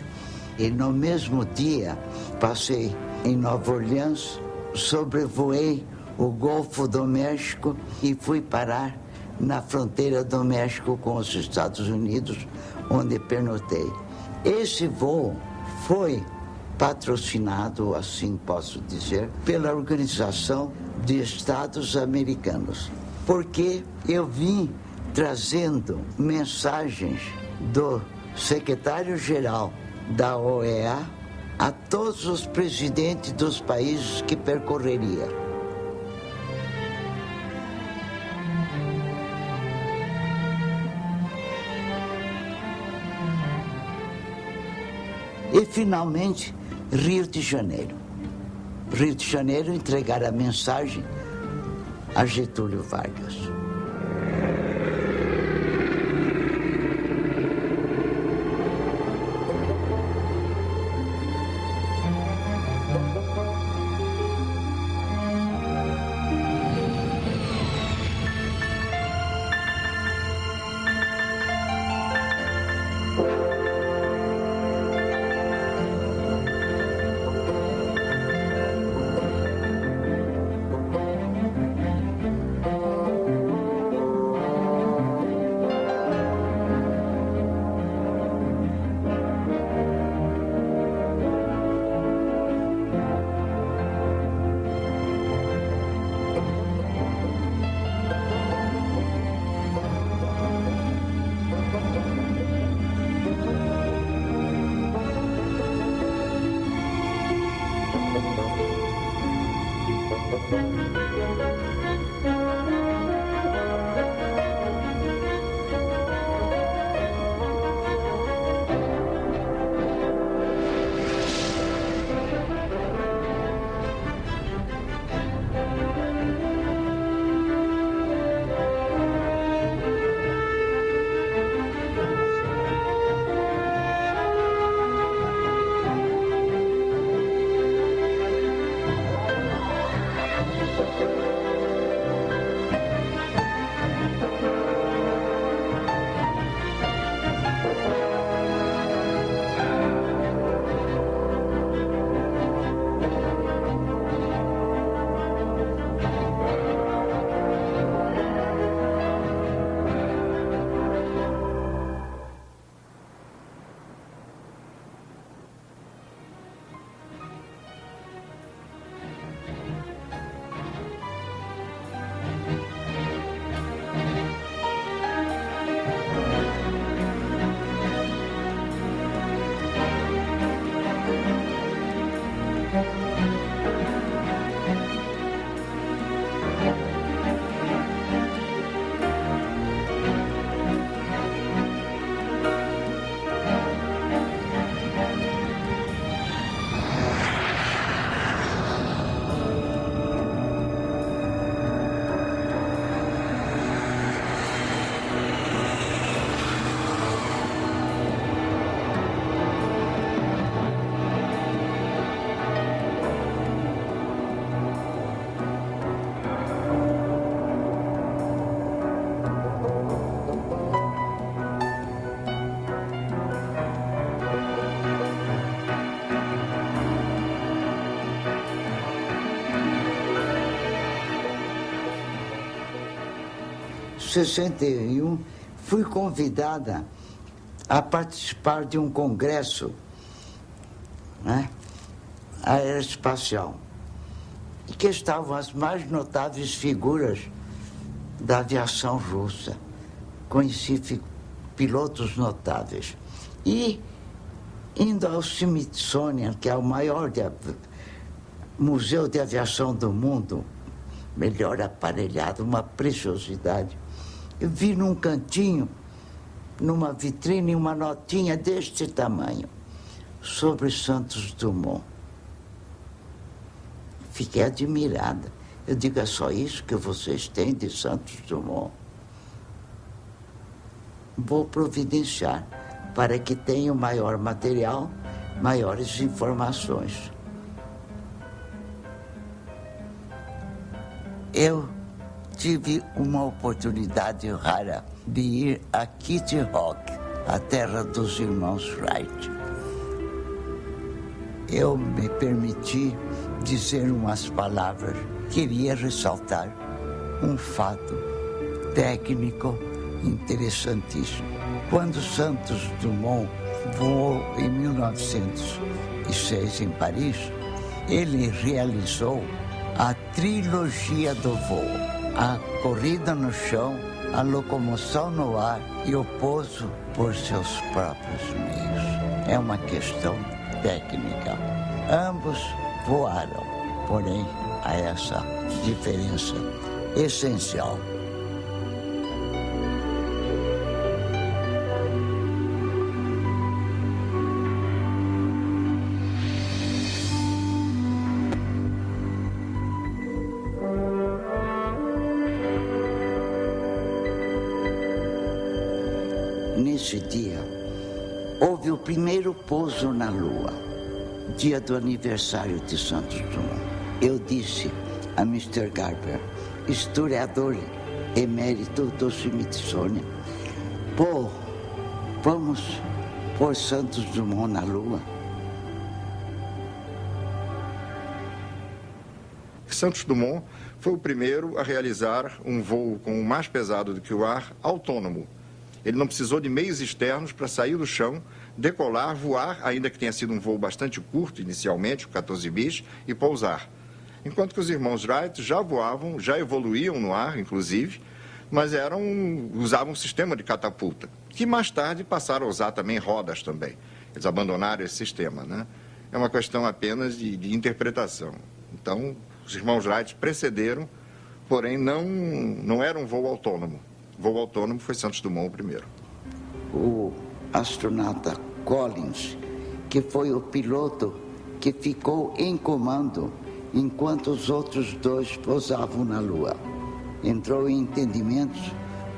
e no mesmo dia passei em Nova Orleans, sobrevoei o Golfo do México e fui parar na fronteira do México com os Estados Unidos, onde pernotei. Esse voo foi patrocinado, assim posso dizer, pela Organização de Estados americanos, porque eu vim trazendo mensagens do secretário-geral da OEA a todos os presidentes dos países que percorreria. E, finalmente, Rio de Janeiro. Rio de Janeiro entregar a mensagem a Getúlio Vargas. Em 1961, fui convidada a participar de um congresso, né, aeroespacial, em que estavam as mais notáveis figuras da aviação russa. Conheci pilotos notáveis. E, indo ao Smithsonian, que é o maior museu de aviação do mundo, melhor aparelhado, uma preciosidade, eu vi num cantinho, numa vitrine, uma notinha deste tamanho, sobre Santos Dumont. Fiquei admirada. Eu digo, é só isso que vocês têm de Santos Dumont? Vou providenciar para que tenha o maior material, maiores informações. Eu tive uma oportunidade rara de ir a Kitty Hawk, a terra dos irmãos Wright. Eu me permiti dizer umas palavras. Queria ressaltar um fato técnico interessantíssimo. Quando Santos Dumont voou em 1906 em Paris, ele realizou a trilogia do voo, a corrida no chão, a locomoção no ar e o pouso por seus próprios meios. É uma questão técnica. Ambos voaram, porém há essa diferença essencial. Nesse dia, houve o primeiro pouso na Lua, dia do aniversário de Santos Dumont. Eu disse a Mr. Garber, historiador emérito do Smithsonian, vamos pôr Santos Dumont na Lua. Santos Dumont foi o primeiro a realizar um voo com o mais pesado do que o ar, autônomo. Ele não precisou de meios externos para sair do chão, decolar, voar, ainda que tenha sido um voo bastante curto inicialmente, o 14 bis, e pousar. Enquanto que os irmãos Wright já voavam, já evoluíam no ar, inclusive, mas usavam um sistema de catapulta, que mais tarde passaram a usar também rodas também. Eles abandonaram esse sistema, né? É uma questão apenas de interpretação. Então, os irmãos Wright precederam, porém não era um voo autônomo. O voo autônomo foi Santos Dumont o primeiro. O astronauta Collins, que foi o piloto que ficou em comando enquanto os outros dois pousavam na Lua, entrou em entendimentos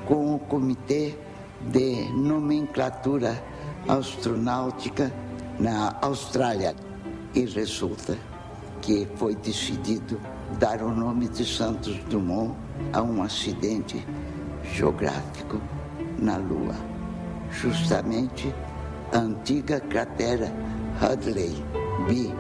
com o Comitê de Nomenclatura Astronáutica na Austrália e resulta que foi decidido dar o nome de Santos Dumont a um acidente geográfico na Lua, justamente a antiga cratera Hadley B.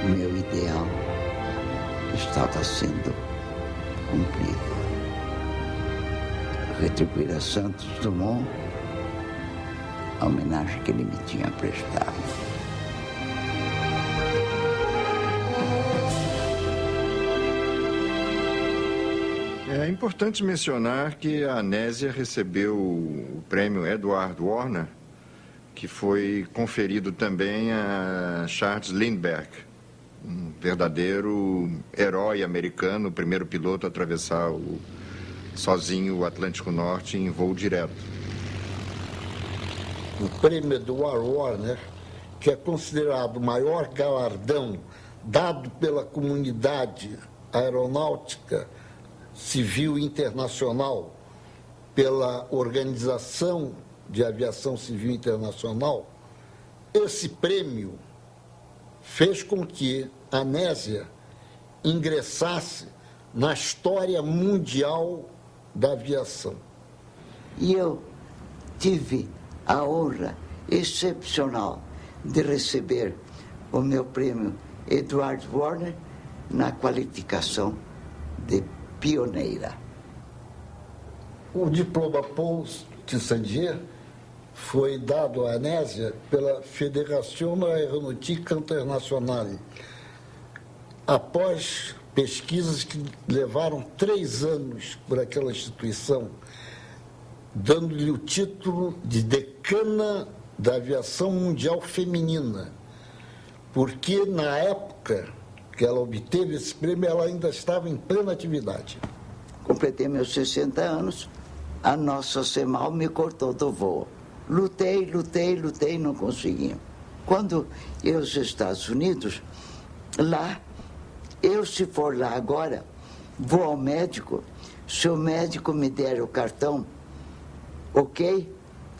Meu ideal estava sendo cumprido. Retribuir a Santos Dumont a homenagem que ele me tinha prestado. É importante mencionar que a Anésia recebeu o prêmio Edward Warner, que foi conferido também a Charles Lindbergh, um verdadeiro herói americano, o primeiro piloto a atravessar sozinho o Atlântico Norte em voo direto. O prêmio Edward Warner, que é considerado o maior galardão dado pela comunidade aeronáutica civil internacional, pela Organização de Aviação Civil Internacional, esse prêmio fez com que a Anésia ingressasse na história mundial da aviação. E eu tive a honra excepcional de receber o meu prêmio Edward Warner na qualificação de pioneira. O diploma Paul Tissandier foi dado à Anésia pela Fédération Aéronautique Internationale, após pesquisas que levaram 3 anos por aquela instituição, dando-lhe o título de decana da aviação mundial feminina, porque na época que ela obteve esse prêmio, ela ainda estava em plena atividade. Completei meus 60 anos, a nossa CEMAL me cortou do voo. Lutei, não consegui. Quando ia aos Estados Unidos, lá, se for lá agora, vou ao médico, se o médico me der o cartão, ok,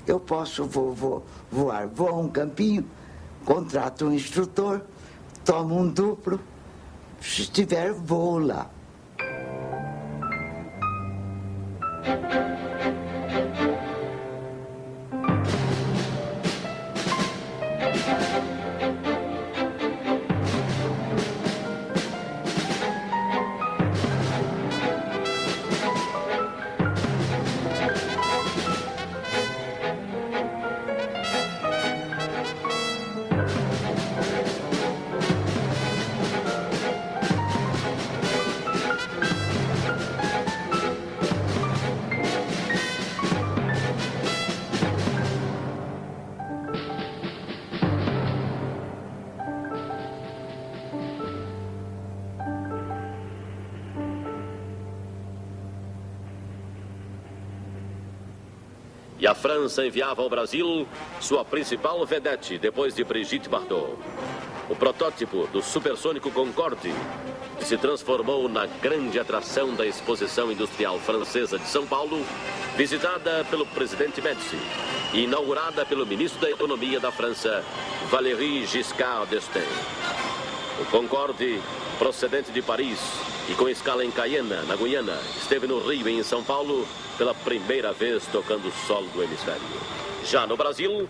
eu posso voar. Vou a um campinho, contrato um instrutor, tomo um duplo, se tiver, vou lá. E a França enviava ao Brasil sua principal vedete, depois de Brigitte Bardot. O protótipo do supersônico Concorde, que se transformou na grande atração da Exposição Industrial Francesa de São Paulo, visitada pelo presidente Médici e inaugurada pelo ministro da Economia da França, Valéry Giscard d'Estaing. O Concorde, procedente de Paris e com escala em Cayena, na Guiana, esteve no Rio e em São Paulo pela primeira vez tocando o solo do hemisfério. Já no Brasil,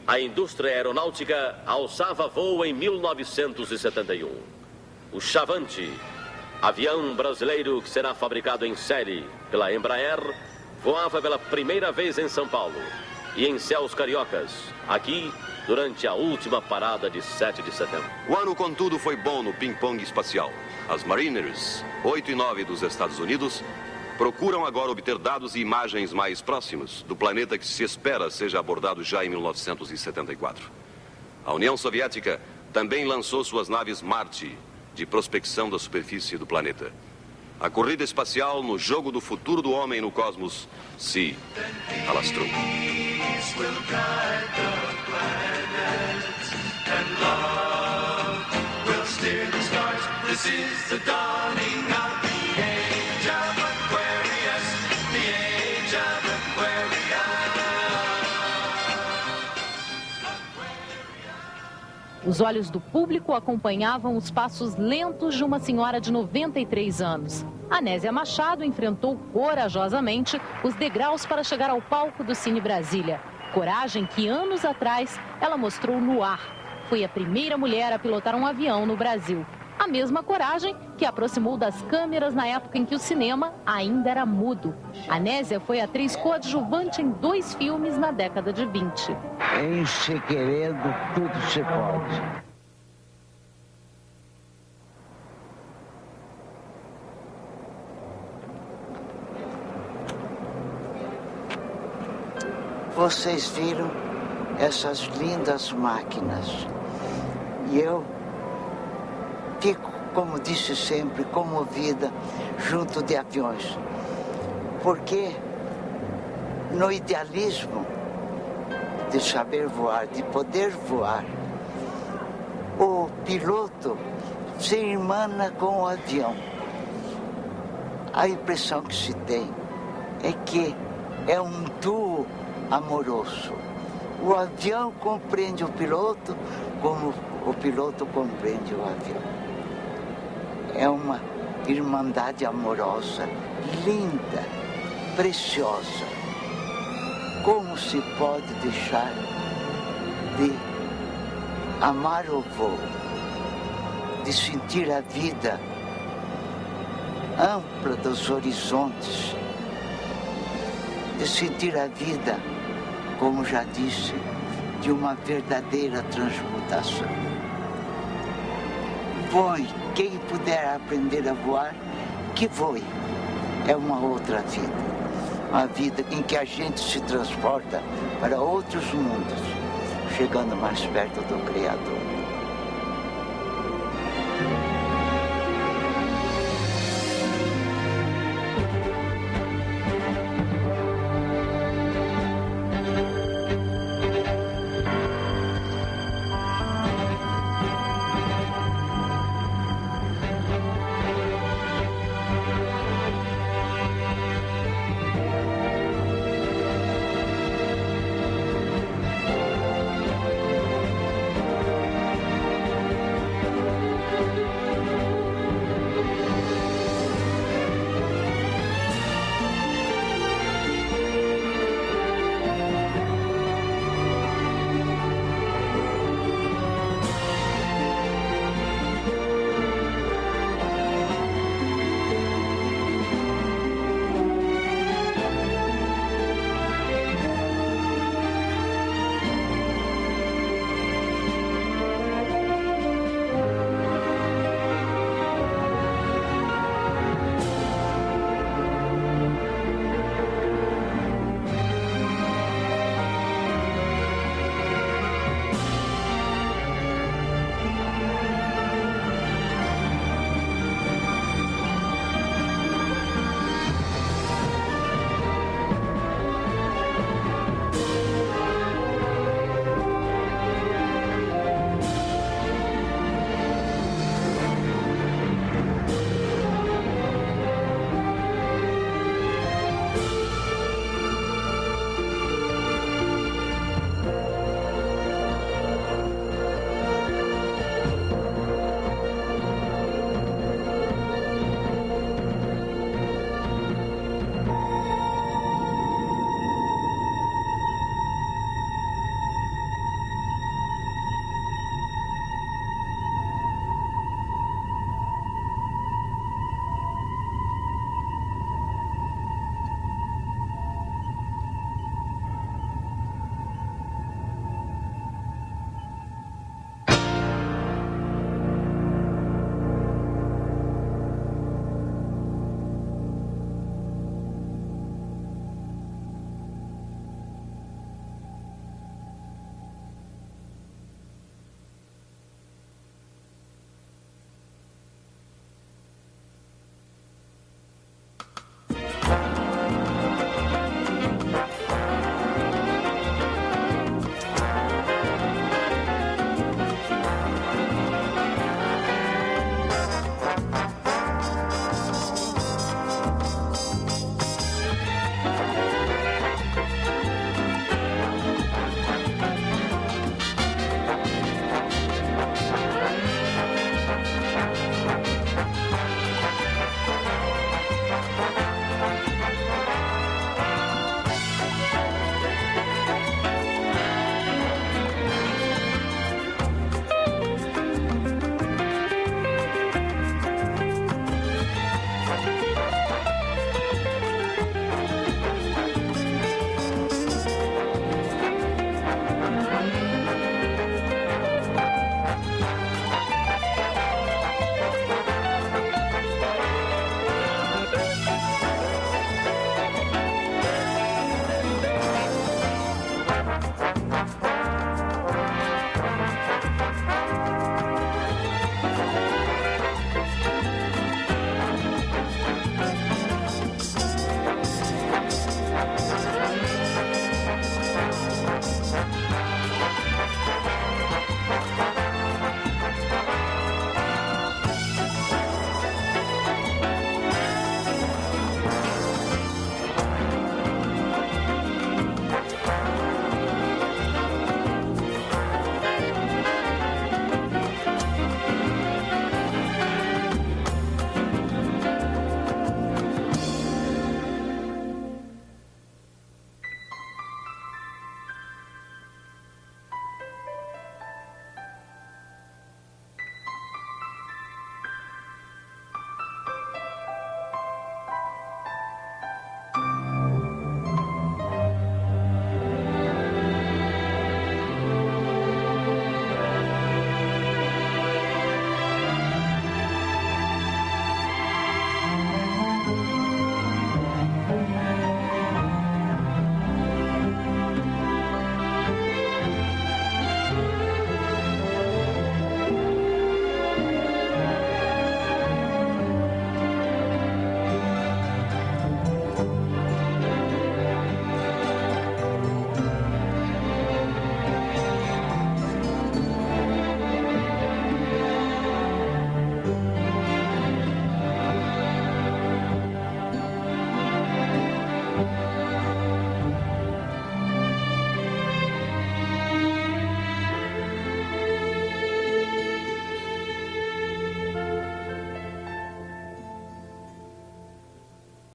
a indústria aeronáutica alçava voo em 1971. O Chavante, avião brasileiro que será fabricado em série pela Embraer, voava pela primeira vez em São Paulo e em céus cariocas, aqui durante a última parada de 7 de setembro. O ano, contudo, foi bom no ping-pong espacial. As Mariners 8 e 9 dos Estados Unidos procuram agora obter dados e imagens mais próximos do planeta que se espera seja abordado já em 1974. A União Soviética também lançou suas naves Marte de prospecção da superfície do planeta. A corrida espacial no jogo do futuro do homem no cosmos se alastrou. Os olhos do público acompanhavam os passos lentos de uma senhora de 93 anos. Anésia Machado enfrentou corajosamente os degraus para chegar ao palco do Cine Brasília. Coragem que anos atrás ela mostrou no ar. Foi a primeira mulher a pilotar um avião no Brasil. A mesma coragem que a aproximou das câmeras na época em que o cinema ainda era mudo. Anésia foi atriz coadjuvante em 2 filmes na década de 20. Em se querendo, tudo se pode. Vocês viram essas lindas máquinas. E eu fico, como disse sempre, comovida junto de aviões. Porque no idealismo de saber voar, de poder voar, o piloto se irmana com o avião. A impressão que se tem é que é um duo amoroso. O avião compreende o piloto como o piloto compreende o avião. É uma irmandade amorosa, linda, preciosa. Como se pode deixar de amar o voo, de sentir a vida ampla dos horizontes, de sentir a vida, como já disse, de uma verdadeira transmutação. Voe, quem puder aprender a voar, que voe. É uma outra vida. Uma vida em que a gente se transporta para outros mundos, chegando mais perto do Criador.